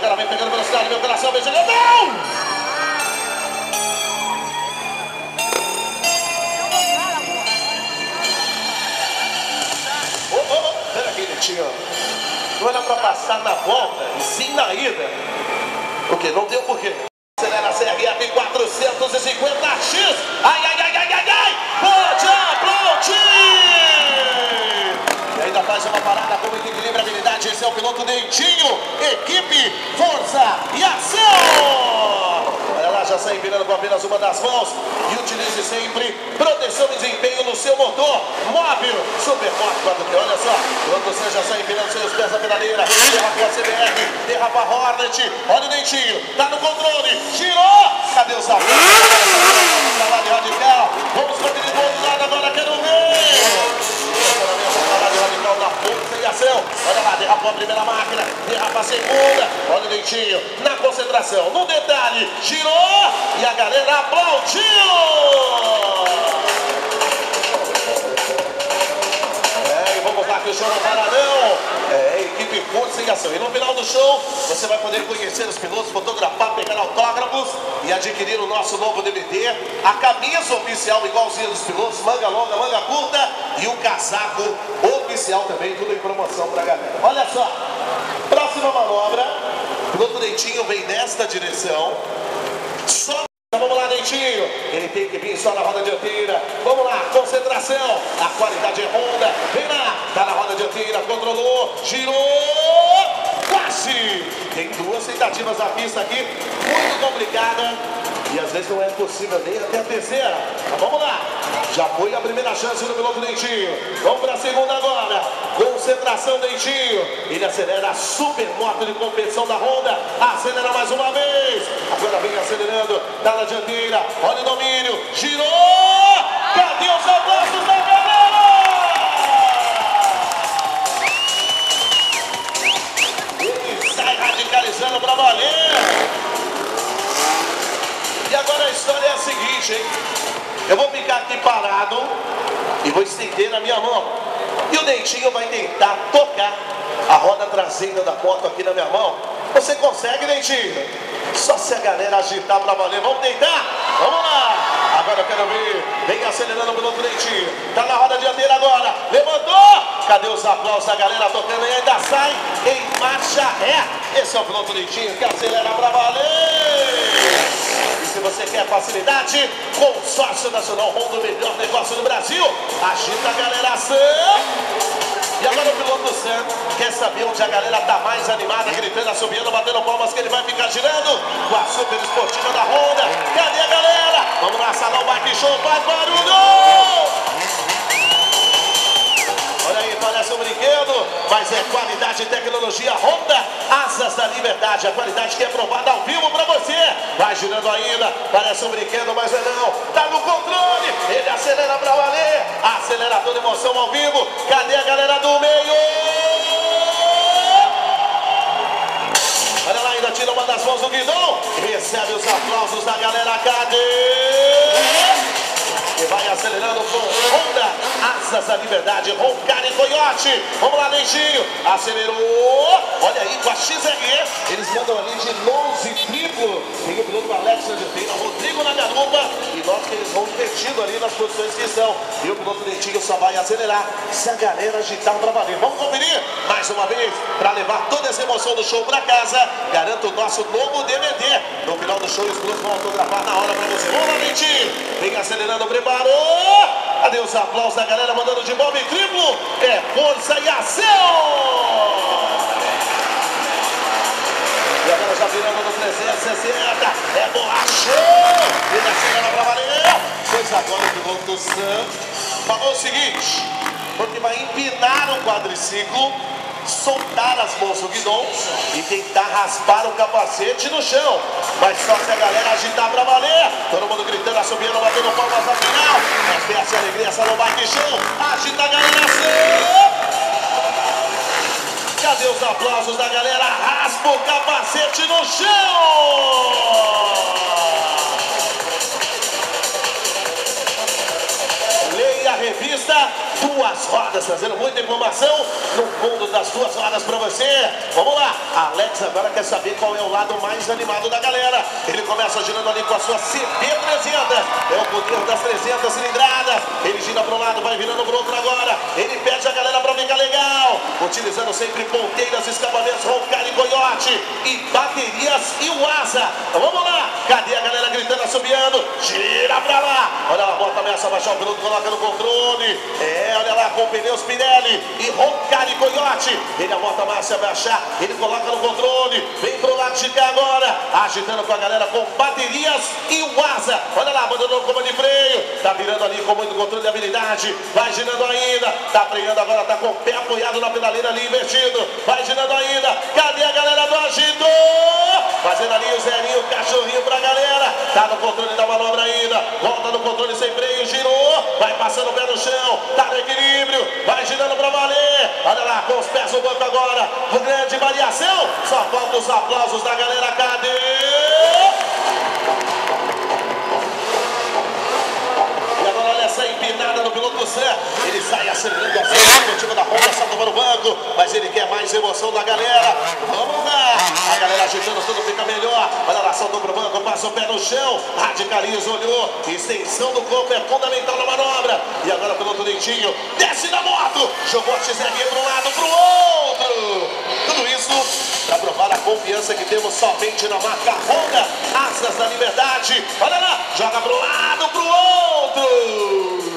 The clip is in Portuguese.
agora vem pegando velocidade, meu coração, beijando. Não! Pera aqui, Netinho. Não era pra passar na volta e sim na ida. Por quê? Não deu por quê? Acelera a CRF 450X. Ai, ai, ai, ai, ai, ai. Pode aplaudir. E ainda faz uma parada com muita equilibrabilidade. Esse é o piloto Dentinho. Equipe, força e ação. Olha lá, já sai virando com apenas uma das mãos. E utilize sempre proteção e desempenho no seu motor móvel. Super forte, 4T. Olha só, quando você já sai virando seus pés na pedaleira, derrapa a CBR, derrapa a Hornet. Olha o Dentinho, tá no controle, girou. Cadê o salto? Salada radical. Vamos conferir do outro lado agora, quero ver. Radical da força e ação. Olha lá, derrapou a primeira máquina, derrapa a segunda. Olha o Dentinho, na concentração, no detalhe, girou e a galera aplaudiu. Vamos lá que o show não para não. Equipe Força e Ação. E no final do show, você vai poder conhecer os pilotos, fotografar, pegar autógrafos e adquirir o nosso novo DVD. A camisa oficial igualzinha dos pilotos, manga longa, manga curta e o casaco oficial também, tudo em promoção pra galera. Olha só, próxima manobra, o piloto Dentinho vem nesta direção. Só vamos lá, Dentinho. Ele tem que vir só na roda dianteira. Vamos lá, concentração. A qualidade é Honda. Vem lá, tá na roda dianteira, controlou, girou, quase. Tem duas tentativas na pista aqui, muito complicada. E às vezes não é possível nem até a terceira. Mas vamos lá. Já foi a primeira chance do piloto Dentinho. Vamos para a segunda agora. Concentração, Dentinho. Ele acelera a super moto de competição da Honda. Acelera mais uma vez. Agora vem acelerando. Tá na dianteira. Olha o domínio. Girou. Cadê os aplausos da galera? Ele sai radicalizando para valer. E agora a história é a seguinte, hein? Eu vou ficar aqui parado e vou estender na minha mão. E o Dentinho vai tentar tocar a roda traseira da moto aqui na minha mão. Você consegue, Dentinho? Só se a galera agitar pra valer. Vamos tentar? Vamos lá! Agora eu quero ver. Vem acelerando o piloto Dentinho. Tá na roda dianteira agora. Levantou! Cadê os aplausos da galera tocando e ainda sai em marcha ré? Esse é o piloto Dentinho que acelera pra valer! Se você quer facilidade, Consórcio Nacional Honda, o melhor negócio do Brasil. Agita a galeração. E agora o piloto Sam quer saber onde a galera tá mais animada, gritando, assobiando, batendo palmas, que ele vai ficar girando com a super esportiva da Honda. Cadê a galera? Vamos lá, Salão Bike Show, faz barulho! Olha aí, parece um brinquedo, mas é qualidade e tecnologia Honda, Asas da Liberdade, a qualidade que é provada ao vivo pra você. Vai girando ainda, parece um brinquedo, mas não. Tá no controle, ele acelera pra valer, acelera toda emoção ao vivo. Cadê a galera do meio? Olha lá, ainda tira uma das mãos do guidão, recebe os aplausos da galera. Cadê? E vai acelerando com Honda, Asas da Liberdade, Roncar e Coyote. Vamos lá, Dentinho. Acelerou. Olha aí, com a XRE. Eles mandam ali de 11 triplo. Tem o piloto Alex na dianteira, Rodrigo na garupa. E nós que eles vão invertindo ali nas posições que estão. E o piloto Dentinho só vai acelerar se a galera agitar pra valer. Vamos conferir mais uma vez para levar toda essa emoção do show pra casa. Garanto o nosso novo DVD. No final do show, os pilotos vão autografar na hora pra você. Vamos lá, Dentinho. Vem acelerando, preparou. Cadê os aplausos da galera mandando de bomba em triplo? É força e ação! E agora já virando no 360. É borrachão! Ele acelera pra valer. Pois agora o piloto Sam falou o seguinte: porque vai empinar o quadriciclo, soltar as mãos do guidão e tentar raspar o capacete no chão. Mas só se a galera agitar pra valer. Todo mundo gritando, assobiando, batendo palmas na final. Mas vem essa alegria, essa não vai de chão. Agita a galera assim. Cadê os aplausos da galera? Raspa o capacete no chão. Leia a revista Duas Rodas. rodas, trazendo muita informação no mundo das 2 horas para você. Vamos lá, Alex agora quer saber qual é o lado mais animado da galera. Ele começa girando ali com a sua CB300, é o poder das 300 cilindradas. Ele gira para um lado, vai virando para o outro agora. Ele pede a galera para ficar legal, utilizando sempre ponteiras, escapamentos, Roncari e Coyote e baterias e o Asa. Então vamos lá, cadê a galera gritando, assobiando? Gira pra lá, olha lá, bota, ameaça baixar o piloto, coloca no controle. Olha lá, com pneus Pirelli e Roncari e Coyote. Ele a bota, Márcia baixar, ele coloca no controle. Vem pro lado de cá agora, agitando com a galera com baterias e o Asa. Olha lá, abandonou o comando de freio, tá virando ali com muito controle de habilidade. Vai girando ainda, tá freando agora, tá com o pé apoiado na pedaleira ali, invertido. Vai girando ainda, cadê a galera do agito? Fazendo ali o zerinho, o cachorrinho pra galera. Tá no controle da manobra ainda, volta no controle sem freio, girou. Vai passando o pé no chão, tá no equilíbrio, vai girando pra valer. Olha lá, com os pés no banco agora, grande variação. Só falta os aplausos da galera, cadê? Essa empinada no piloto Sam, ele sai acelerando a frente, motivo da Honda, salta para o banco, mas ele quer mais emoção da galera. Vamos lá, a galera agitando, tudo fica melhor. Olha lá, saltou para o banco, passa o pé no chão, radicaliza, olhou, extensão do corpo é fundamental na manobra. E agora o piloto Dentinho desce da moto, jogou a XRE para um lado, para o outro. Tudo isso para provar a confiança que temos somente na marca Honda, Asas da Liberdade. Olha lá, joga para um lado, para o outro.